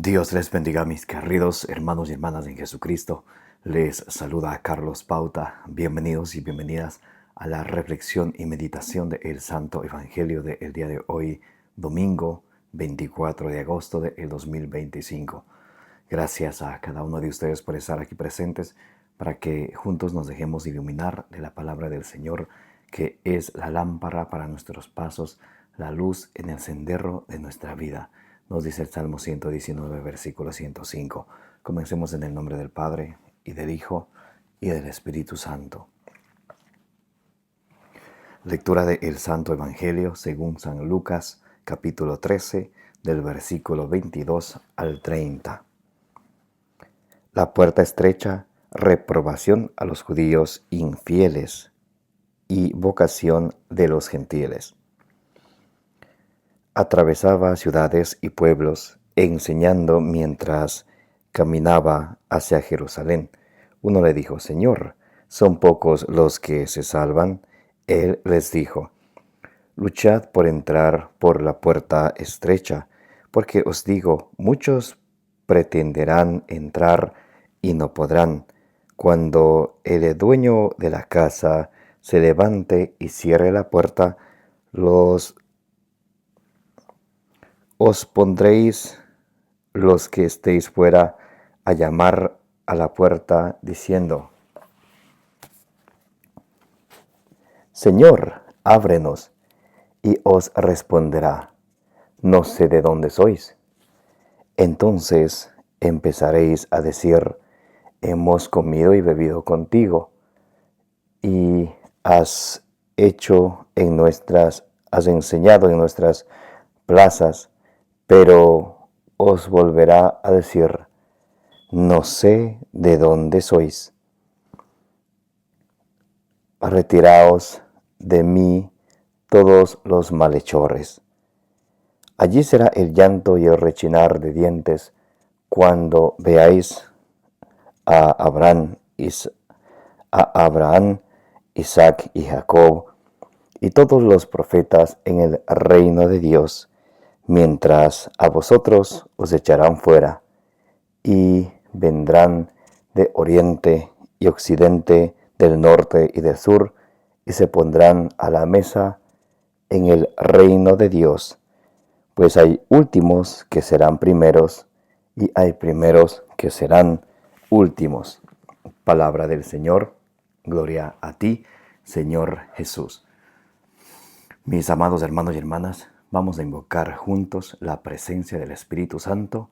Dios les bendiga, mis queridos hermanos y hermanas en Jesucristo. Les saluda Carlos Pauta. Bienvenidos y bienvenidas a la reflexión y meditación del Santo Evangelio del día de hoy, domingo 24 de agosto del 2025. Gracias a cada uno de ustedes por estar aquí presentes para que juntos nos dejemos iluminar de la palabra del Señor, que es la lámpara para nuestros pasos, la luz en el sendero de nuestra vida. Nos dice el Salmo 119, versículo 105. Comencemos en el nombre del Padre, y del Hijo, y del Espíritu Santo. Lectura del Santo Evangelio según San Lucas, capítulo 13, del versículo 22 al 30. La puerta estrecha, reprobación a los judíos infieles y vocación de los gentiles. Atravesaba ciudades y pueblos, enseñando mientras caminaba hacia Jerusalén. Uno le dijo: Señor, ¿son pocos los que se salvan? Él les dijo: luchad por entrar por la puerta estrecha, porque os digo, muchos pretenderán entrar y no podrán. Cuando el dueño de la casa se levante y cierre la puerta, os pondréis los que estéis fuera a llamar a la puerta, diciendo: Señor, ábrenos. Y os responderá: no sé de dónde sois. Entonces empezaréis a decir: hemos comido y bebido contigo, y has enseñado en nuestras plazas. Pero os volverá a decir: no sé de dónde sois. Retiraos de mí todos los malhechores. Allí será el llanto y el rechinar de dientes cuando veáis a Abraham, Isaac y Jacob y todos los profetas en el reino de Dios, mientras a vosotros os echarán fuera, y vendrán de oriente y occidente, del norte y del sur, y se pondrán a la mesa en el reino de Dios. Pues hay últimos que serán primeros, y hay primeros que serán últimos. Palabra del Señor. Gloria a ti, Señor Jesús. Mis amados hermanos y hermanas, vamos a invocar juntos la presencia del Espíritu Santo,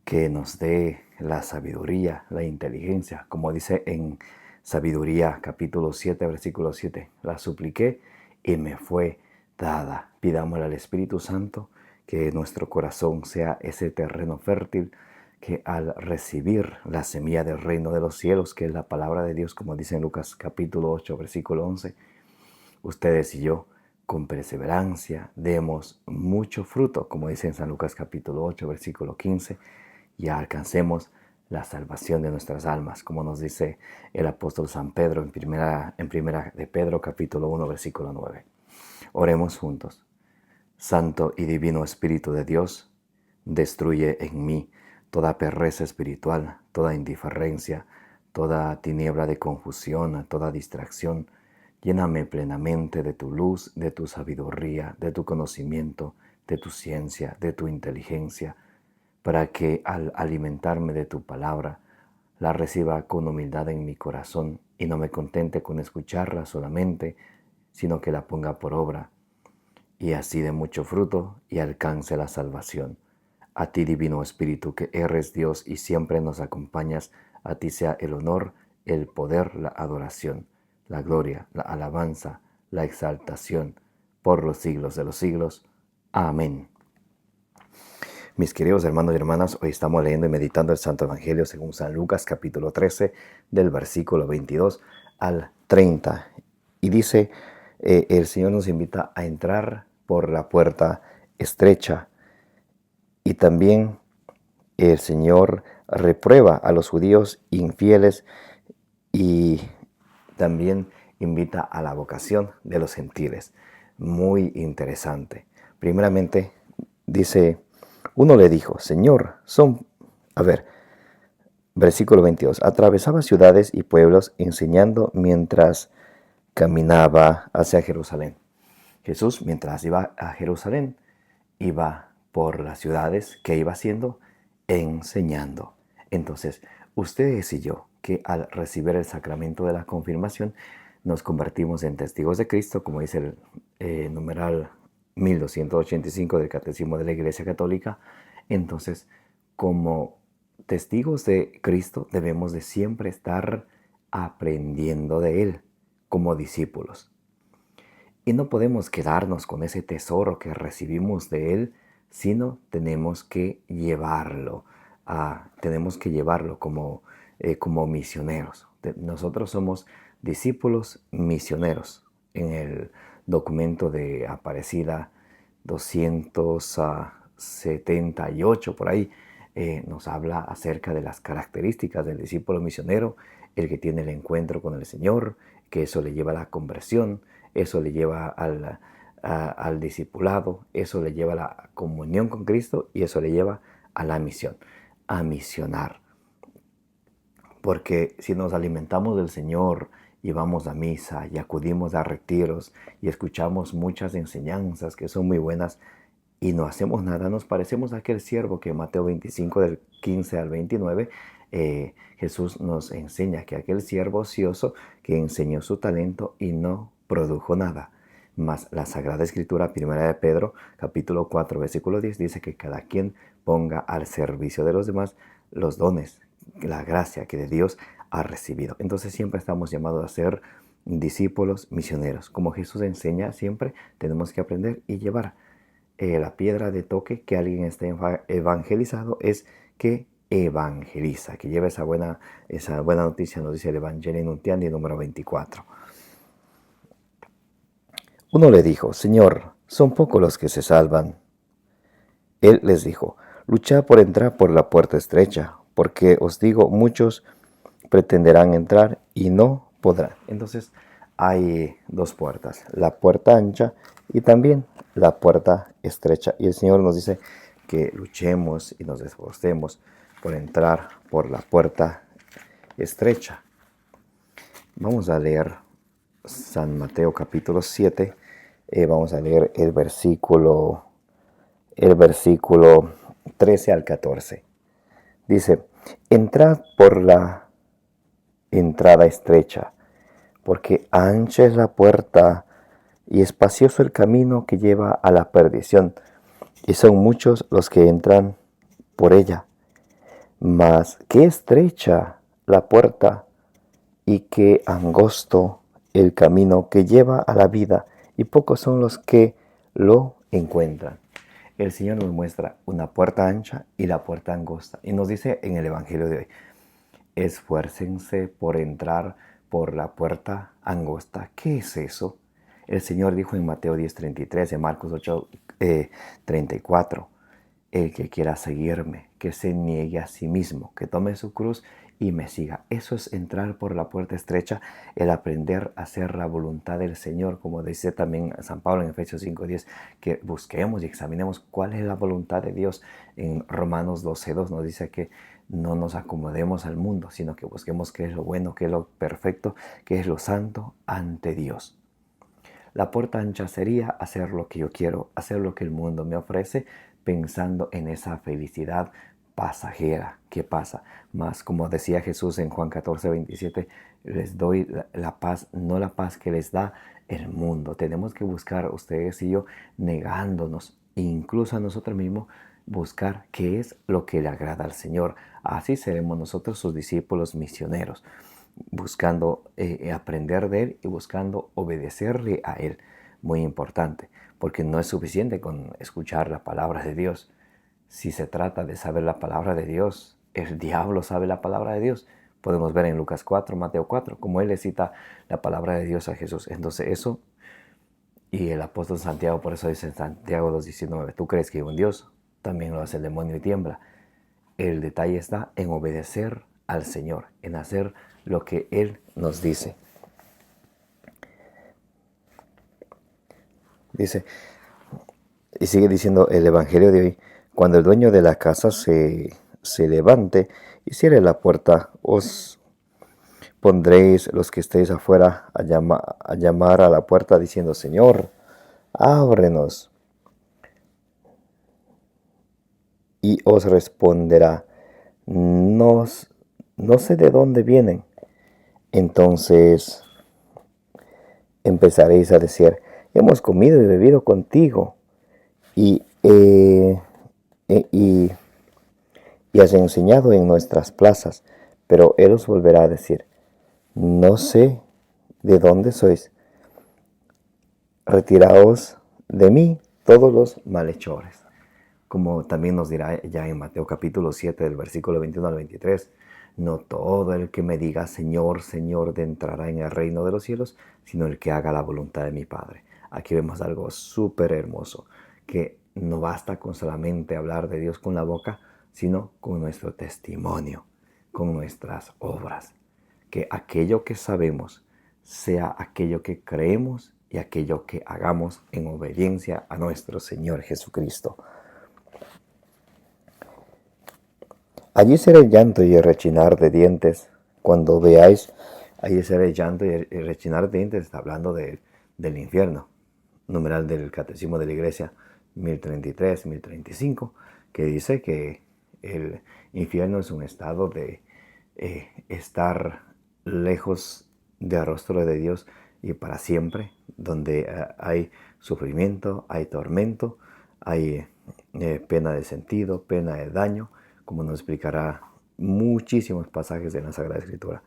que nos dé la sabiduría, la inteligencia, como dice en Sabiduría capítulo 7, versículo 7. La supliqué y me fue dada. Pidámosle al Espíritu Santo que nuestro corazón sea ese terreno fértil, que al recibir la semilla del reino de los cielos, que es la palabra de Dios, como dice en Lucas capítulo 8, versículo 11, ustedes y yo, con perseverancia, demos mucho fruto, como dice en San Lucas capítulo 8, versículo 15, y alcancemos la salvación de nuestras almas, como nos dice el apóstol San Pedro en primera de Pedro capítulo 1, versículo 9. Oremos juntos. Santo y divino Espíritu de Dios, destruye en mí toda pereza espiritual, toda indiferencia, toda tiniebla de confusión, toda distracción. Lléname plenamente de tu luz, de tu sabiduría, de tu conocimiento, de tu ciencia, de tu inteligencia, para que al alimentarme de tu palabra, la reciba con humildad en mi corazón y no me contente con escucharla solamente, sino que la ponga por obra, y así dé mucho fruto y alcance la salvación. A ti, Divino Espíritu, que eres Dios y siempre nos acompañas, a ti sea el honor, el poder, la adoración, la gloria, la alabanza, la exaltación, por los siglos de los siglos. Amén. Mis queridos hermanos y hermanas, hoy estamos leyendo y meditando el Santo Evangelio según San Lucas, capítulo 13, del versículo 22 al 30. Y dice, el Señor nos invita a entrar por la puerta estrecha. Y también el Señor reprueba a los judíos infieles y también invita a la vocación de los gentiles. Muy interesante. Primeramente dice: uno le dijo: Señor, ¿son A ver, versículo 22. Atravesaba ciudades y pueblos enseñando mientras caminaba hacia Jerusalén. Jesús, mientras iba a Jerusalén, iba por las ciudades que iba haciendo, enseñando. Entonces, ustedes y yo, que al recibir el sacramento de la confirmación, nos convertimos en testigos de Cristo, como dice el numeral 1285 del Catecismo de la Iglesia Católica. Entonces, como testigos de Cristo, debemos de siempre estar aprendiendo de Él como discípulos. Y no podemos quedarnos con ese tesoro que recibimos de Él, sino tenemos que llevarlo, como misioneros. Nosotros somos discípulos misioneros. En el documento de Aparecida 278 por ahí, nos habla acerca de las características del discípulo misionero, el que tiene el encuentro con el Señor, que eso le lleva a la conversión, eso le lleva al discipulado, eso le lleva a la comunión con Cristo y eso le lleva a la misión, a misionar. Porque si nos alimentamos del Señor y vamos a misa y acudimos a retiros y escuchamos muchas enseñanzas que son muy buenas y no hacemos nada, nos parecemos a aquel siervo que en Mateo 25 del 15 al 29 Jesús nos enseña que aquel siervo ocioso que enseñó su talento y no produjo nada. Mas la Sagrada Escritura, primera de Pedro, capítulo 4, versículo 10, dice que cada quien ponga al servicio de los demás los dones, la gracia que de Dios ha recibido. Entonces siempre estamos llamados a ser discípulos misioneros. Como Jesús enseña, siempre tenemos que aprender y llevar. La piedra de toque que alguien esté evangelizado es que evangeliza, que lleva esa buena noticia, nos dice el Evangelio Nuntiandi número 24. Uno le dijo: Señor, son pocos los que se salvan. Él les dijo: luchad por entrar por la puerta estrecha, porque os digo, muchos pretenderán entrar y no podrán. Entonces hay dos puertas, la puerta ancha y también la puerta estrecha. Y el Señor nos dice que luchemos y nos esforcemos por entrar por la puerta estrecha. Vamos a leer San Mateo capítulo 7. Vamos a leer el versículo 13 al 14. Dice: entrad por la entrada estrecha, porque ancha es la puerta y espacioso el camino que lleva a la perdición, y son muchos los que entran por ella. Mas qué estrecha la puerta y qué angosto el camino que lleva a la vida, y pocos son los que lo encuentran. El Señor nos muestra una puerta ancha y la puerta angosta, y nos dice en el Evangelio de hoy: esfuércense por entrar por la puerta angosta. ¿Qué es eso? El Señor dijo en Mateo 10:33, en Marcos 8:34, el que quiera seguirme, que se niegue a sí mismo, que tome su cruz y me siga. Eso es entrar por la puerta estrecha, el aprender a hacer la voluntad del Señor, como dice también San Pablo en Efesios 5:10, que busquemos y examinemos cuál es la voluntad de Dios. En Romanos 12:2 nos dice que no nos acomodemos al mundo, sino que busquemos qué es lo bueno, qué es lo perfecto, qué es lo santo ante Dios. La puerta ancha sería hacer lo que yo quiero, hacer lo que el mundo me ofrece, pensando en esa felicidad pasajera que pasa. Más, como decía Jesús en Juan 14:27, les doy la paz, no la paz que les da el mundo. Tenemos que buscar, ustedes y yo, negándonos, incluso a nosotros mismos, buscar qué es lo que le agrada al Señor. Así seremos nosotros sus discípulos misioneros, buscando aprender de Él y buscando obedecerle a Él. Muy importante, porque no es suficiente con escuchar la palabra de Dios. Si se trata de saber la palabra de Dios, el diablo sabe la palabra de Dios. Podemos ver en Lucas 4, Mateo 4, como él le cita la palabra de Dios a Jesús. Entonces eso, y el apóstol Santiago, por eso dice en Santiago 2:19, tú crees que hay un Dios, también lo hace el demonio y tiembla. El detalle está en obedecer al Señor, en hacer lo que Él nos dice. Dice, y sigue diciendo el Evangelio de hoy: cuando el dueño de la casa se se levante y cierre la puerta, os pondréis los que estéis afuera a llamar a la puerta diciendo: Señor, ábrenos. Y os responderá: no, no sé de dónde vienen. Entonces empezaréis a decir: hemos comido y bebido contigo y, y has enseñado en nuestras plazas. Pero él os volverá a decir: no sé de dónde sois. Retiraos de mí todos los malhechores. Como también nos dirá ya en Mateo capítulo 7, del versículo 21 al 23, no todo el que me diga Señor, Señor, entrará en el reino de los cielos, sino el que haga la voluntad de mi Padre. Aquí vemos algo súper hermoso, que no basta con solamente hablar de Dios con la boca, sino con nuestro testimonio, con nuestras obras. Que aquello que sabemos sea aquello que creemos y aquello que hagamos en obediencia a nuestro Señor Jesucristo. Allí será el llanto y el rechinar de dientes. Cuando veáis, allí será el llanto y el rechinar de dientes. Está hablando del infierno. Numeral del Catecismo de la Iglesia 1033, 1035, que dice que el infierno es un estado de estar lejos del rostro de Dios y para siempre, donde hay sufrimiento, hay tormento, hay pena de sentido, pena de daño, como nos explicará muchísimos pasajes de la Sagrada Escritura.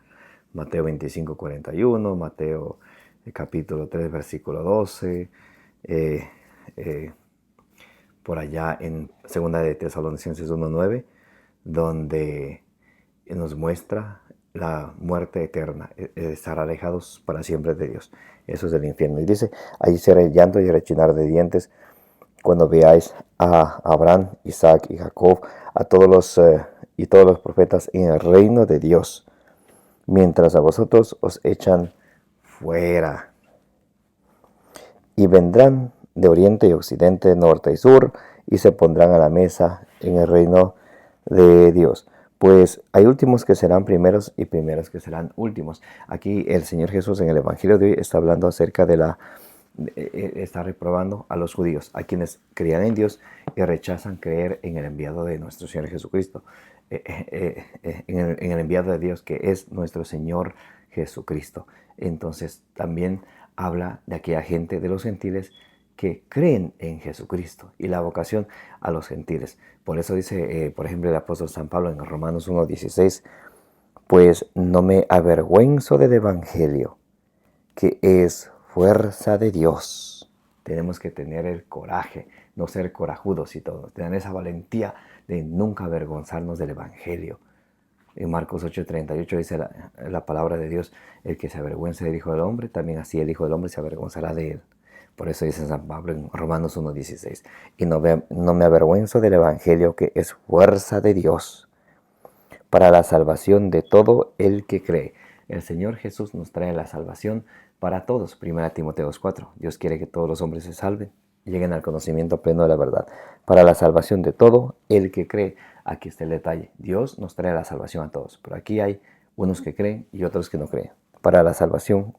Mateo 25, 41, Mateo capítulo 3, versículo 12, por allá en 2 de Tesalonicenses 1:9, donde nos muestra la muerte eterna, estar alejados para siempre de Dios. Eso es el infierno. Y dice: allí será el llanto y el rechinar de dientes cuando veáis a Abraham, Isaac y Jacob, a todos los profetas en el reino de Dios, mientras a vosotros os echan fuera. Y vendrán de oriente y occidente, norte y sur, y se pondrán a la mesa en el reino de Dios. Pues hay últimos que serán primeros y primeros que serán últimos. Aquí el Señor Jesús en el Evangelio de hoy está hablando acerca está reprobando a los judíos, a quienes creían en Dios y rechazan creer en el enviado de nuestro Señor Jesucristo, en el enviado de Dios que es nuestro Señor Jesucristo. Entonces también habla de aquella gente de los gentiles que creen en Jesucristo y la vocación a los gentiles. Por eso dice, por ejemplo, el apóstol San Pablo en Romanos 1:16, pues no me avergüenzo del Evangelio, que es fuerza de Dios. Tenemos que tener el coraje, no ser corajudos y todo, tener esa valentía de nunca avergonzarnos del Evangelio. En Marcos 8:38 dice la palabra de Dios: el que se avergüenza del Hijo del Hombre, también así el Hijo del Hombre se avergonzará de él. Por eso dice San Pablo en Romanos 1:16, y no me avergüenzo del Evangelio, que es fuerza de Dios para la salvación de todo el que cree. El Señor Jesús nos trae la salvación para todos. 1 Timoteo 4. Dios quiere que todos los hombres se salven, lleguen al conocimiento pleno de la verdad. Para la salvación de todo el que cree. Aquí está el detalle. Dios nos trae la salvación a todos. Pero aquí hay unos que creen y otros que no creen. Para la salvación.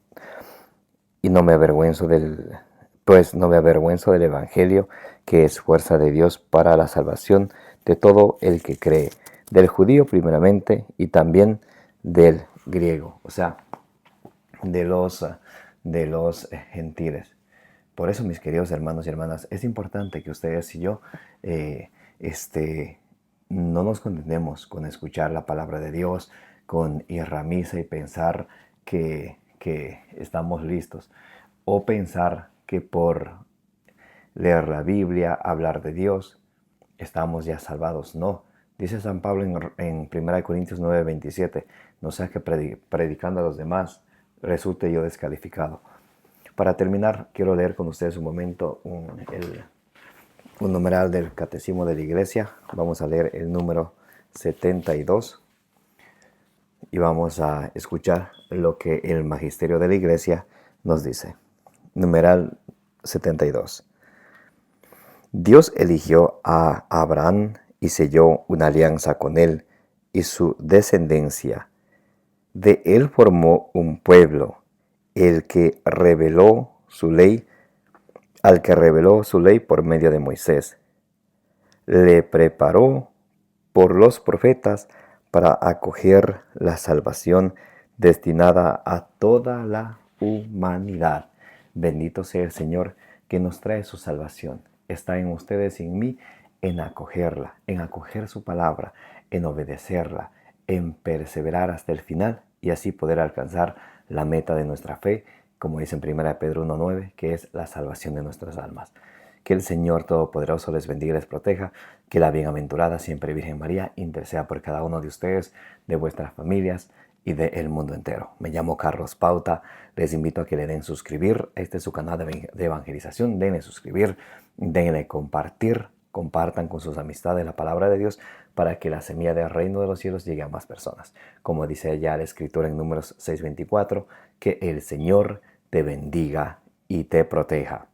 Y no me avergüenzo del Evangelio, que es fuerza de Dios para la salvación de todo el que cree. Del judío primeramente y también del griego, o sea, de los gentiles. Por eso, mis queridos hermanos y hermanas, es importante que ustedes y yo no nos contenemos con escuchar la palabra de Dios, con ir a misa y pensar que estamos listos, o pensar que por leer la Biblia, hablar de Dios, estamos ya salvados. No. Dice San Pablo en 1 Corintios 9:27, no sea que predicando a los demás resulte yo descalificado. Para terminar, quiero leer con ustedes un momento un numeral del Catecismo de la Iglesia. Vamos a leer el número 72 y vamos a escuchar lo que el Magisterio de la Iglesia nos dice. Numeral 72. Dios eligió a Abraham y selló una alianza con él y su descendencia. De él formó un pueblo, el que reveló su ley, al que reveló su ley por medio de Moisés. Le preparó por los profetas para acoger la salvación destinada a toda la humanidad. Bendito sea el Señor que nos trae su salvación. Está en ustedes y en mí en acogerla, en acoger su palabra, en obedecerla, en perseverar hasta el final y así poder alcanzar la meta de nuestra fe, como dice en 1 Pedro 1:9, que es la salvación de nuestras almas. Que el Señor Todopoderoso les bendiga y les proteja. Que la bienaventurada siempre Virgen María interceda por cada uno de ustedes, de vuestras familias y del mundo entero. Me llamo Carlos Pauta. Les invito a que le den suscribir. Este es su canal de evangelización. Denle suscribir, denle compartir. Compartan con sus amistades la palabra de Dios para que la semilla del reino de los cielos llegue a más personas. Como dice allá la escritura en Números 6:24, que el Señor te bendiga y te proteja.